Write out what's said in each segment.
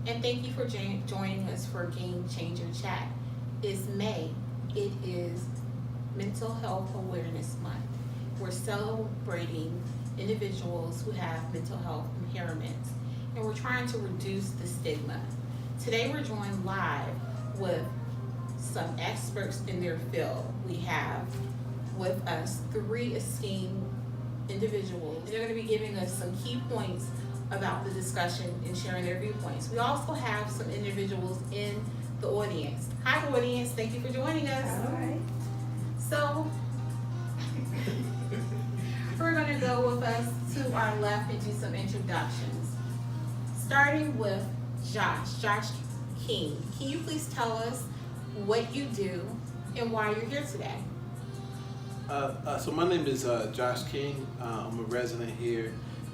And thank you for joining us for Game Changer Chat. It's May. It is Mental Health Awareness Month. We're celebrating individuals who have mental health impairments, and we're trying to reduce the stigma. Today we're joined live with some experts in their field. We have with us 3 esteemed individuals. They're going to be giving us some key points about the discussion and sharing their viewpoints. We also have some individuals in the audience. Hi audience, thank you for joining us. All right. So, we're going to go with us to our left and do some introductions. Starting with Josh King. Can you please tell us what you do and why you're here today? So my name is Josh King. I'm a resident here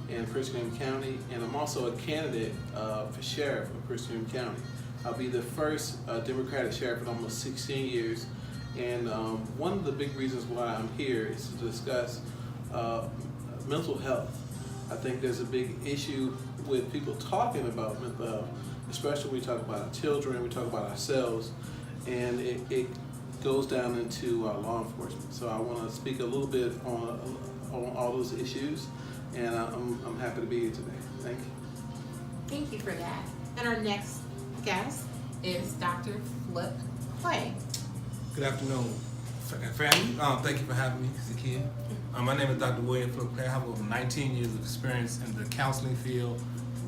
in Prince William County, and I'm also a candidate for sheriff of Prince William County. I'll be the first Democratic sheriff in almost 16 years, and one of the big reasons why I'm here is to discuss mental health. I think there's a big issue with people talking about mental health, especially when we talk about our children, we talk about ourselves, and it goes down into law enforcement. So I want to speak a little bit on all those issues, and I'm happy to be here today. Thank you. Thank you for that. And our next guest is Dr. Flip Clay. Good afternoon, family. Thank you for having me, Zakia. My name is Dr. William Flip Clay. I have over 19 years of experience in the counseling field,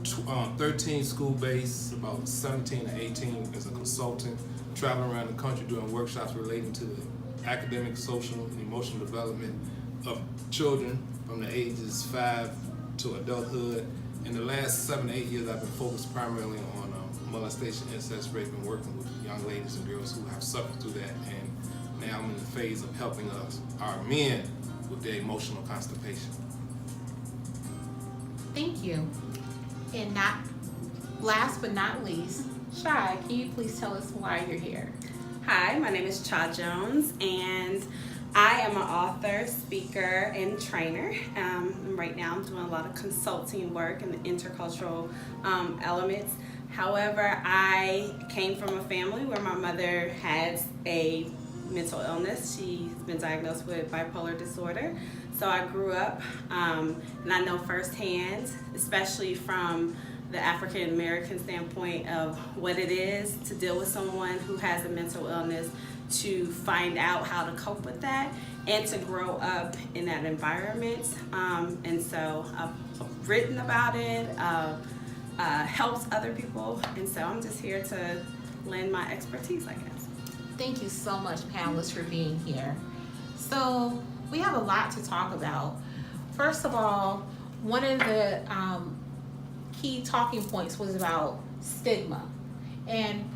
13 school-based, about 17 to 18 as a consultant, traveling around the country doing workshops relating to the academic, social, and emotional development of children from the ages 5 to adulthood. In the last 7 to 8 years, I've been focused primarily on molestation, incest, rape, and working with young ladies and girls who have suffered through that. And now I'm in the phase of helping our men with their emotional constipation. Thank you. And not last but not least, Shy, can you please tell us why you're here? Hi, my name is Cha Jones, and I am an author, speaker, and trainer. Right now, I'm doing a lot of consulting work in the intercultural elements. However, I came from a family where my mother has a mental illness. She's been diagnosed with bipolar disorder. So I grew up, and I know firsthand, especially from the African American standpoint of what it is to deal with someone who has a mental illness, to find out how to cope with that and to grow up in that environment. And so I've written about it, helped other people, and so I'm just here to lend my expertise, I guess. Thank you so much, panelists, for being here. So we have a lot to talk about. First of all, one of the key talking points was about stigma. And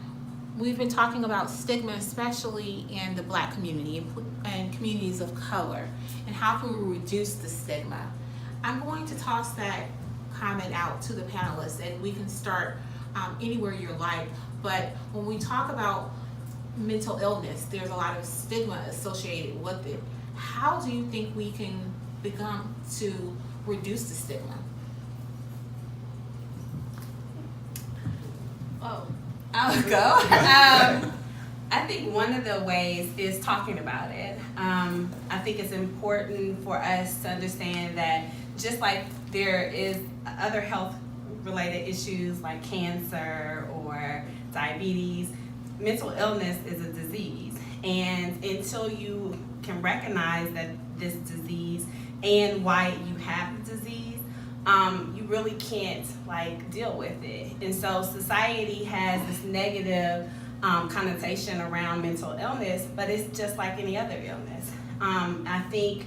we've been talking about stigma, especially in the Black community and communities of color, and how can we reduce the stigma. I'm going to toss that comment out to the panelists, and we can start anywhere you like. But when we talk about mental illness, there's a lot of stigma associated with it. How do you think we can become to reduce the stigma? Oh, I'll go. I think one of the ways is talking about it. I think it's important for us to understand that just like there is other health related issues like cancer or diabetes, mental illness is a disease. And until you can recognize that this disease and why you have the disease, you really can't deal with it. And so society has this negative connotation around mental illness, but it's just like any other illness. I think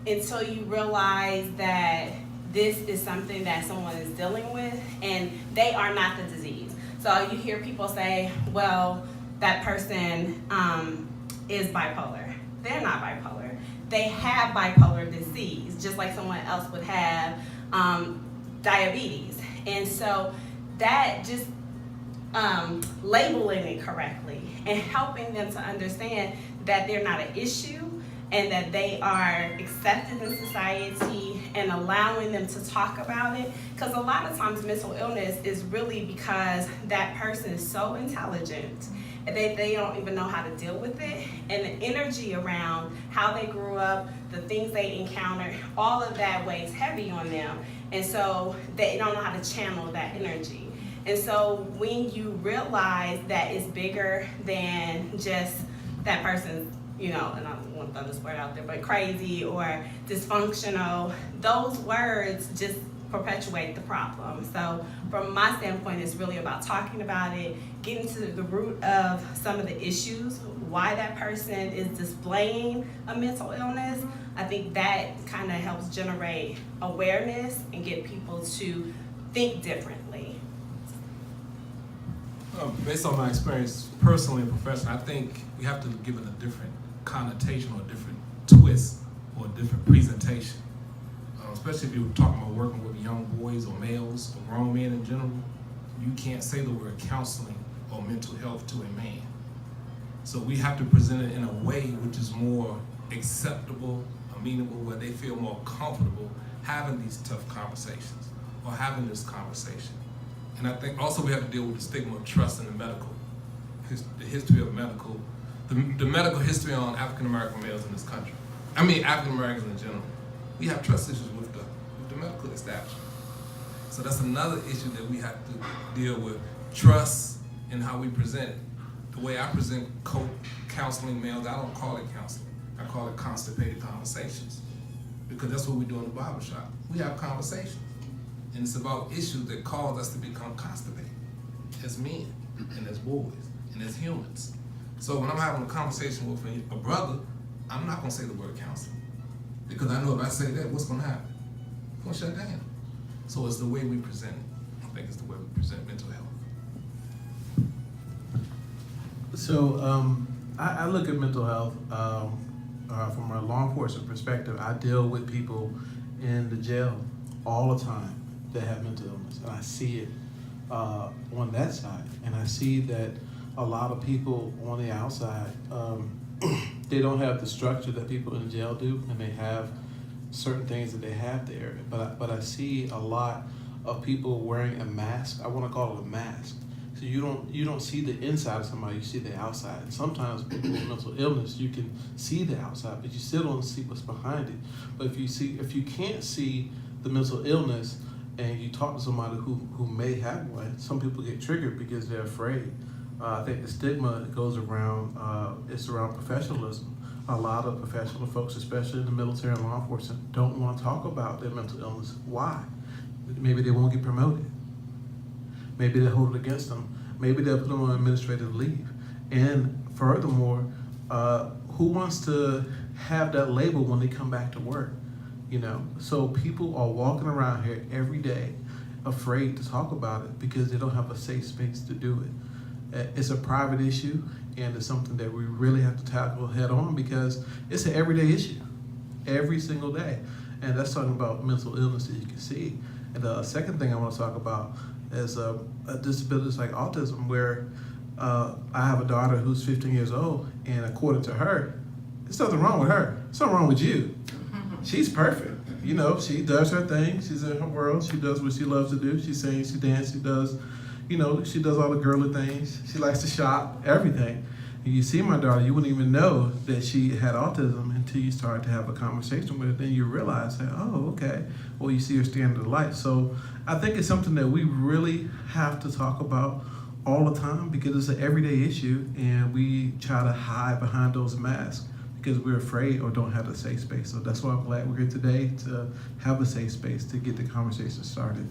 until you realize that this is something that someone is dealing with and they are not the disease. So you hear people say, well, that person is bipolar. They're not bipolar. They have bipolar disease, just like someone else would have diabetes. And so that just labeling it correctly and helping them to understand that they're not an issue and that they are accepted in society and allowing them to talk about it. Because a lot of times mental illness is really because that person is so intelligent and they don't even know how to deal with it. And the energy around how they grew up, the things they encountered, all of that weighs heavy on them. And so they don't know how to channel that energy. And so when you realize that it's bigger than just that person's, you know, and I don't want to throw this word out there, but crazy or dysfunctional, those words just perpetuate the problem. So from my standpoint, it's really about talking about it, getting to the root of some of the issues, why that person is displaying a mental illness. I think that kind of helps generate awareness and get people to think differently. Based on my experience personally and professionally, I think we have to give it a different connotation or a different twist or a different presentation. Especially if you're talking about working with young boys or males or grown men in general, you can't say the word counseling or mental health to a man. So we have to present it in a way which is more acceptable, amenable, where they feel more comfortable having these tough conversations or having this conversation. And I think also we have to deal with the stigma of trust in the medical, the history of medical, the medical history on African American males in this country. I mean African Americans in general. We have trust issues with the medical establishment. So that's another issue that we have to deal with, trust in how we present it. The way I present counseling males, I don't call it counseling. I call it constipated conversations, because that's what we do in the barbershop. We have conversations. And it's about issues that cause us to become constipated as men and as boys and as humans. So when I'm having a conversation with a brother, I'm not gonna say the word counseling, because I know if I say that, what's gonna happen? It's gonna shut down. So it's the way we present it. I think it's the way we present mental health. So I look at mental health from a law enforcement perspective. I deal with people in the jail all the time that have mental illness, and I see it on that side. And I see that a lot of people on the outside, they don't have the structure that people in jail do, and they have certain things that they have there. But I see a lot of people wearing a mask. I want to call it a mask. So you don't see the inside of somebody, you see the outside. And sometimes people with mental illness, you can see the outside, but you still don't see what's behind it. But if you can't see the mental illness and you talk to somebody who may have one, some people get triggered because they're afraid. I think the stigma goes around, it's around professionalism. A lot of professional folks, especially in the military and law enforcement, don't want to talk about their mental illness. Why? Maybe they won't get promoted. Maybe they'll hold it against them. Maybe they'll put them on administrative leave. And furthermore, who wants to have that label when they come back to work? You know, so people are walking around here every day afraid to talk about it because they don't have a safe space to do it. It's a private issue, and it's something that we really have to tackle head on because it's an everyday issue, every single day. And that's talking about mental illness that you can see. And the second thing I want to talk about is a disability like autism, where I have a daughter who's 15 years old, and according to her, there's nothing wrong with her. There's something wrong with you. She's perfect. You know, she does her thing. She's in her world. She does what she loves to do. She sings, she dances, she does, you know, she does all the girly things. She likes to shop, everything. And you see my daughter, you wouldn't even know that she had autism until you start to have a conversation with her. Then you realize that, oh, okay. Well, you see her stand in the light. So I think it's something that we really have to talk about all the time because it's an everyday issue, and we try to hide behind those masks because we're afraid or don't have a safe space. So that's why I'm glad we're here today to have a safe space to get the conversation started.